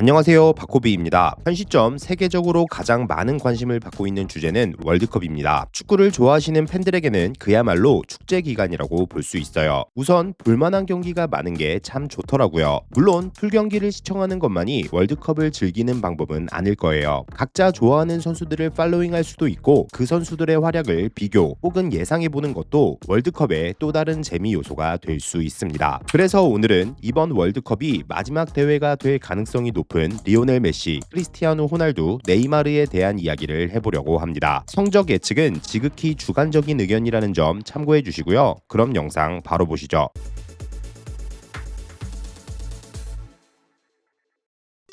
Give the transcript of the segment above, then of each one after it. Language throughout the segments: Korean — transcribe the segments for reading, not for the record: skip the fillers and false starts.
안녕하세요, 박호비입니다. 현 시점 세계적으로 가장 많은 관심을 받고 있는 주제는 월드컵입니다. 축구를 좋아하시는 팬들에게는 그야말로 축제 기간이라고 볼 수 있어요. 우선 볼만한 경기가 많은 게 참 좋더라고요. 물론 풀경기를 시청하는 것만이 월드컵을 즐기는 방법은 아닐 거예요. 각자 좋아하는 선수들을 팔로잉할 수도 있고 그 선수들의 활약을 비교 혹은 예상해보는 것도 월드컵의 또 다른 재미 요소가 될 수 있습니다. 그래서 오늘은 이번 월드컵이 마지막 대회가 될 가능성이 높은 리오넬 메시, 크리스티아노 호날두, 네이마르에 대한 이야기를 해보려고 합니다. 성적 예측은 지극히 주관적인 의견이라는 점 참고해 주시고요. 그럼 영상 바로 보시죠.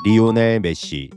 리오넬 메시.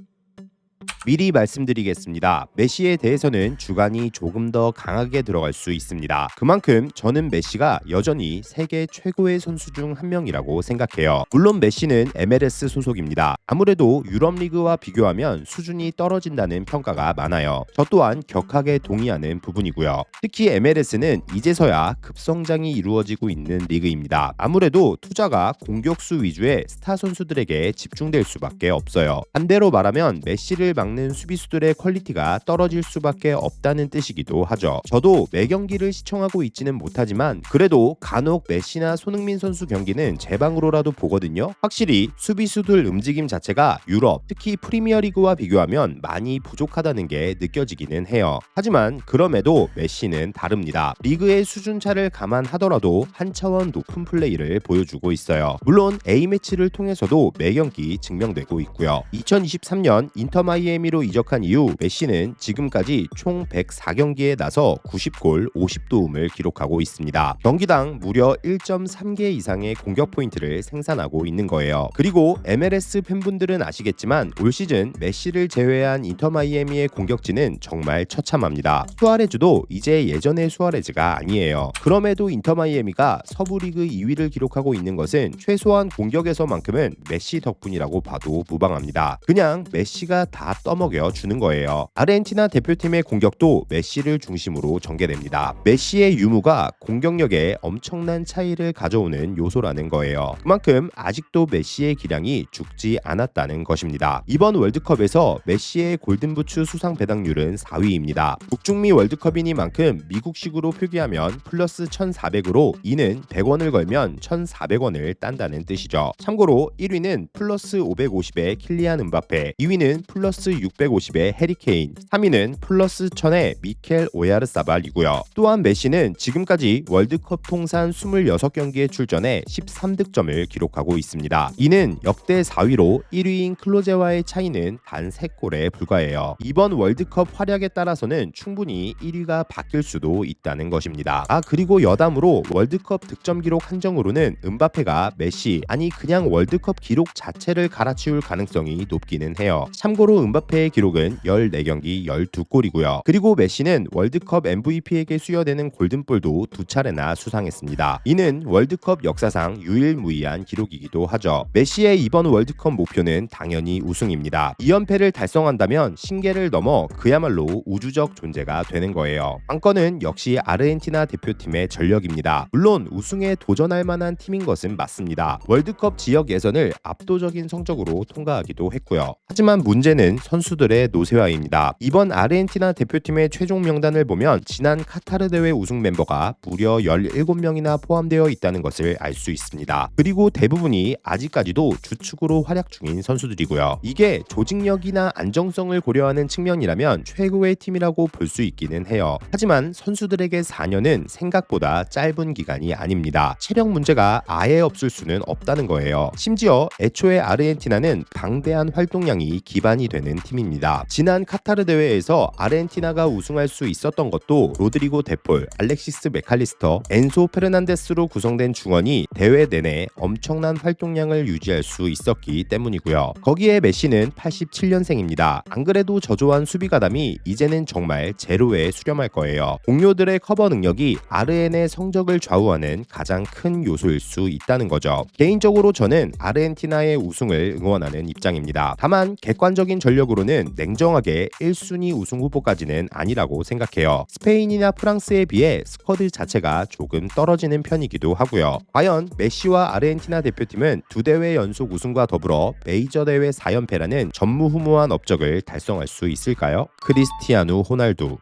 미리 말씀드리겠습니다. 메시에 대해서는 주관이 조금 더 강하게 들어갈 수 있습니다. 그만큼 저는 메시가 여전히 세계 최고의 선수 중 한 명이라고 생각해요. 물론 메시는 MLS 소속입니다. 아무래도 유럽 리그와 비교하면 수준이 떨어진다는 평가가 많아요. 저 또한 격하게 동의하는 부분이고요. 특히 MLS는 이제서야 급성장이 이루어지고 있는 리그입니다. 아무래도 투자가 공격수 위주의 스타 선수들에게 집중될 수밖에 없어요. 반대로 말하면 메시를 막는 수비수들의 퀄리티가 떨어질 수밖에 없다는 뜻이기도 하죠. 저도 매 경기를 시청하고 있지는 못하지만 그래도 간혹 메시나 손흥민 선수 경기는 제 방으로라도 보거든요. 확실히 수비수들 움직임 자체가 유럽, 특히 프리미어리그와 비교하면 많이 부족하다는 게 느껴지기는 해요. 하지만 그럼에도 메시는 다릅니다. 리그의 수준차를 감안하더라도 한 차원 높은 플레이를 보여주고 있어요. 물론 A매치를 통해서도 매 경기 증명되고 있고요. 2023년 인터 마이애미로 이적한 이후 메시는 지금까지 총 104경기에 나서 90골 50도움을 기록하고 있습니다. 경기당 무려 1.3개 이상의 공격 포인트를 생산하고 있는 거예요. 그리고 MLS 팬분들은 아시겠지만 올 시즌 메시를 제외한 인터 마이애미의 공격진은 정말 처참합니다. 수아레즈도 이제 예전의 수아레즈가 아니에요. 그럼에도 인터 마이애미가 서부 리그 2위를 기록하고 있는 것은 최소한 공격에서만큼은 메시 덕분이라고 봐도 무방합니다. 그냥 메시가 다 떠먹여 주는 거예요. 아르헨티나 대표팀의 공격도 메시를 중심으로 전개됩니다. 메시의 유무가 공격력에 엄청난 차이를 가져오는 요소라는 거예요. 그만큼 아직도 메시의 기량이 죽지 않았다는 것입니다. 이번 월드컵에서 메시의 골든부츠 수상 배당률은 4위입니다. 북중미 월드컵이니만큼 미국식으로 표기하면 플러스 1,400으로 이는 100원을 걸면 1,400원을 딴다는 뜻이죠. 참고로 1위는 플러스 550의 킬리안 음바페, 2위는 플러스 650의 해리케인, 3위는 플러스 1000의 미켈 오야르사발이고요. 또한 메시는 지금까지 월드컵 통산 26경기에 출전해 13득점을 기록하고 있습니다. 이는 역대 4위로 1위인 클로제와의 차이는 단 3골에 불과해요. 이번 월드컵 활약에 따라서는 충분히 1위가 바뀔 수도 있다는 것입니다. 그리고 여담으로 월드컵 득점 기록 한정으로는 음바페가 메시, 아니 그냥 월드컵 기록 자체를 갈아치울 가능성이 높기는 해요. 참고로 음바페의 기록은 14경기 12골이고요. 그리고 메시는 월드컵 MVP에게 수여되는 골든볼도 2차례나 수상했습니다. 이는 월드컵 역사상 유일무이한 기록이기도 하죠. 메시의 이번 월드컵 목표는 당연히 우승입니다. 2연패를 달성한다면 신계를 넘어 그야말로 우주적 존재가 되는 거예요. 관건은 역시 아르헨티나 대표팀의 전력입니다. 물론 우승에 도전할 만한 팀인 것은 맞습니다. 월드컵 지역 예선을 압도적인 성적으로 통과하기도 했고요. 하지만 문제는 선수들의 노쇠화입니다. 이번 아르헨티나 대표팀의 최종 명단을 보면 지난 카타르 대회 우승 멤버가 무려 17명이나 포함되어 있다는 것을 알 수 있습니다. 그리고 대부분이 아직까지도 주축으로 활약 중인 선수들이고요. 이게 조직력이나 안정성을 고려하는 측면이라면 최고의 팀이라고 볼 수 있기는 해요. 하지만 선수들에게 4년은 생각보다 짧은 기간이 아닙니다. 체력 문제가 아예 없을 수는 없다는 거예요. 심지어 애초에 아르헨티나는 방대한 활동량이 기반이 되는 팀입니다. 지난 카타르 대회에서 아르헨티나가 우승할 수 있었던 것도 로드리고 데폴, 알렉시스 맥칼리스터, 엔소 페르난데스로 구성된 중원이 대회 내내 엄청난 활동량을 유지할 수 있었기 때문이고요. 거기에 메시는 87년생입니다. 안 그래도 저조한 수비 가담이 이제는 정말 제로에 수렴할 거예요. 동료들의 커버 능력이 아르헨의 성적을 좌우하는 가장 큰 요소일 수 있다는 거죠. 개인적으로 저는 아르헨티나의 우승을 응원하는 입장입니다. 다만 객관적인 전력으로 개인적으로는 냉정하게 1순위 우승 후보까지는 아니라고 생각해요. 스페인이나 프랑스에 비해 스쿼드 자체가 조금 떨어지는 편이기도 하고요. 과연 메시와 아르헨티나 대표팀은 2대회 연속 우승과 더불어 메이저 대회 4연패라는 전무후무한 업적을 달성할 수 있을까요? 크리스티아누 호날두.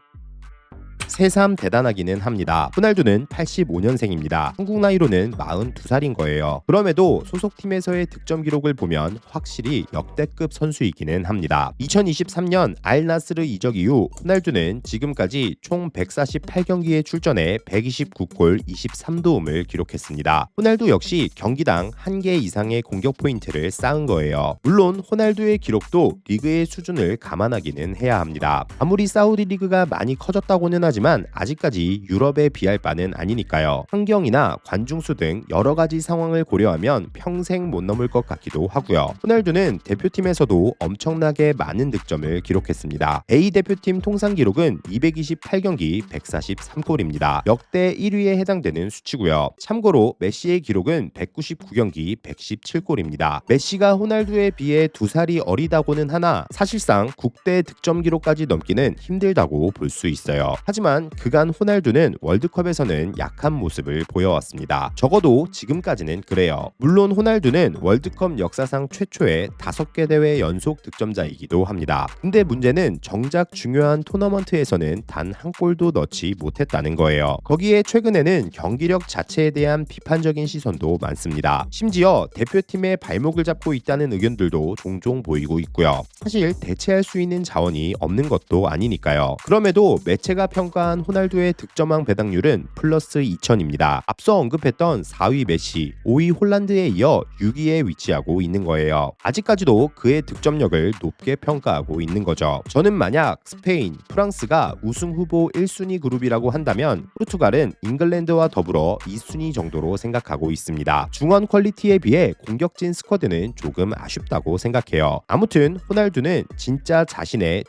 새삼 대단하기는 합니다. 호날두는 85년생입니다. 한국 나이로는 42살인 거예요. 그럼에도 소속팀에서의 득점 기록을 보면 확실히 역대급 선수이기는 합니다. 2023년 알나스르 이적 이후 호날두는 지금까지 총 148경기에 출전해 129골 23도움을 기록했습니다. 호날두 역시 경기당 1개 이상의 공격 포인트를 쌓은 거예요. 물론 호날두의 기록도 리그의 수준을 감안하기는 해야 합니다. 아무리 사우디 리그가 많이 커졌다고는 하지만 아직까지 유럽에 비할 바는 아니니까요. 환경이나 관중수 등 여러 가지 상황을 고려하면 평생 못 넘을 것 같기도 하고요. 호날두는 대표팀에서도 엄청나게 많은 득점을 기록했습니다. A 대표팀 통산 기록은 228경기 143골입니다. 역대 1위에 해당되는 수치고요. 참고로 메시의 기록은 199경기 117골입니다. 메시가 호날두에 비해 2살이 어리다고는 하나 사실상 국대 득점 기록까지 넘기는 힘들다고 볼 수 있어요. 하지만 그간 호날두는 월드컵에서는 약한 모습을 보여왔습니다. 적어도 지금까지는 그래요. 물론 호날두는 월드컵 역사상 최초의 5개 대회 연속 득점자이기도 합니다. 근데 문제는 정작 중요한 토너먼트에서는 단 한 골도 넣지 못했다는 거예요. 거기에 최근에는 경기력 자체에 대한 비판적인 시선도 많습니다. 심지어 대표팀의 발목을 잡고 있다는 의견들도 종종 보이고 있고요. 사실 대체할 수 있는 자원이 없는 것도 아니니까요. 그럼에도 매체가 평가한 호날두의 득점왕 배당률은 플러스 2000입니다. 앞서 언급했던 4위 메시, 5위 홀란드에 이어 6위에 위치하고 있는 거예요. 아직까지도 그의 득점력을 높게 평가하고 있는 거죠. 저는 만약 스페인, 프랑스가 우승 후보 1순위 그룹이라고 한다면 포르투갈은 잉글랜드와 더불어 2순위 정도로 생각하고 있습니다. 중원 퀄리티에 비해 공격진 스쿼드는 조금 아쉽다고 생각해요. 아무튼 호날두는 진짜 자신의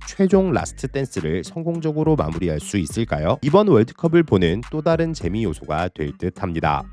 최종 라스트 댄스를 성공적으로 마무리할 수 있을까요? 이번 월드컵을 보는 또 다른 재미 요소가 될 듯합니다.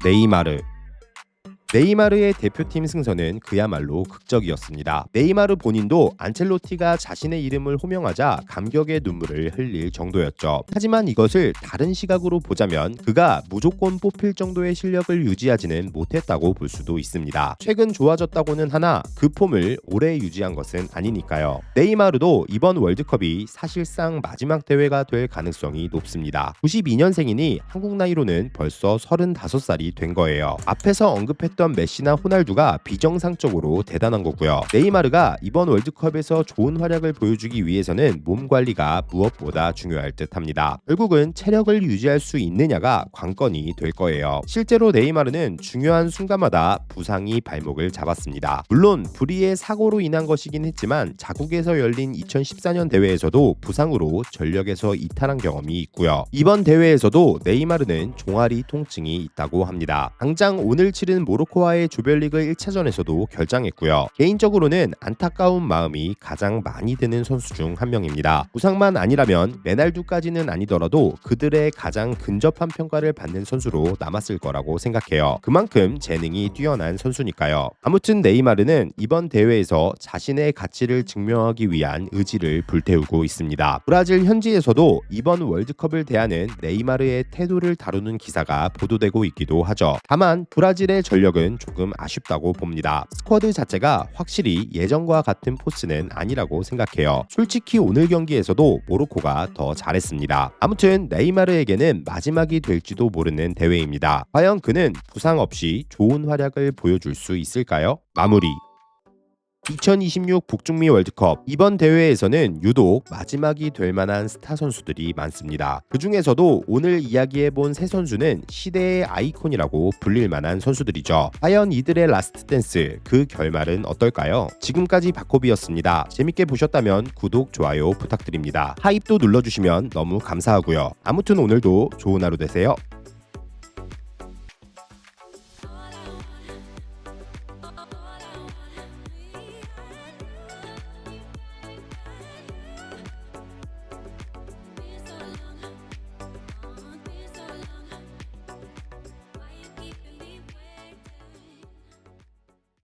네이마르의 대표팀 승선은 그야말로 극적이었습니다. 네이마르 본인도 안첼로티가 자신의 이름을 호명하자 감격의 눈물을 흘릴 정도였죠. 하지만 이것을 다른 시각으로 보자면 그가 무조건 뽑힐 정도의 실력을 유지하지는 못했다고 볼 수도 있습니다. 최근 좋아졌다고는 하나 그 폼을 오래 유지한 것은 아니니까요. 네이마르도 이번 월드컵이 사실상 마지막 대회가 될 가능성이 높습니다. 92년생이니 한국 나이로는 벌써 35살이 된 거예요. 앞에서 언급했던 메시나 호날두가 비정상적으로 대단한 거고요. 네이마르가 이번 월드컵에서 좋은 활약을 보여주기 위해서는 몸 관리가 무엇보다 중요할 듯합니다. 결국은 체력을 유지할 수 있느냐가 관건이 될 거예요. 실제로 네이마르는 중요한 순간마다 부상이 발목을 잡았습니다. 물론 불의의 사고로 인한 것이긴 했지만 자국에서 열린 2014년 대회에서도 부상으로 전력에서 이탈한 경험이 있고요. 이번 대회에서도 네이마르는 종아리 통증이 있다고 합니다. 당장 오늘 치른 모로코와의 조별리그 1차전에서도 결장했고요. 개인적으로는 안타까운 마음이 가장 많이 드는 선수 중 한 명입니다. 부상만 아니라면 메날두까지는 아니더라도 그들의 가장 근접한 평가를 받는 선수로 남았을 거라고 생각해요. 그만큼 재능이 뛰어난 선수니까요. 아무튼 네이마르는 이번 대회에서 자신의 가치를 증명하기 위한 의지를 불태우고 있습니다. 브라질 현지에서도 이번 월드컵을 대하는 네이마르의 태도를 다루는 기사가 보도되고 있기도 하죠. 다만 브라질의 전력은 조금 아쉽다고 봅니다. 스쿼드 자체가 확실히 예전과 같은 포스는 아니라고 생각해요. 솔직히 오늘 경기에서도 모로코가 더 잘했습니다. 아무튼 네이마르에게는 마지막이 될지도 모르는 대회입니다. 과연 그는 부상 없이 좋은 활약을 보여줄 수 있을까요? 마무리 2026 북중미 월드컵 이번 대회에서는 유독 마지막이 될 만한 스타 선수들이 많습니다. 그 중에서도 오늘 이야기해본 세 선수는 시대의 아이콘이라고 불릴 만한 선수들이죠. 과연 이들의 라스트 댄스 그 결말은 어떨까요? 지금까지 바코비였습니다. 재밌게 보셨다면 구독, 좋아요 부탁드립니다. 하입도 눌러주시면 너무 감사하고요. 아무튼 오늘도 좋은 하루 되세요.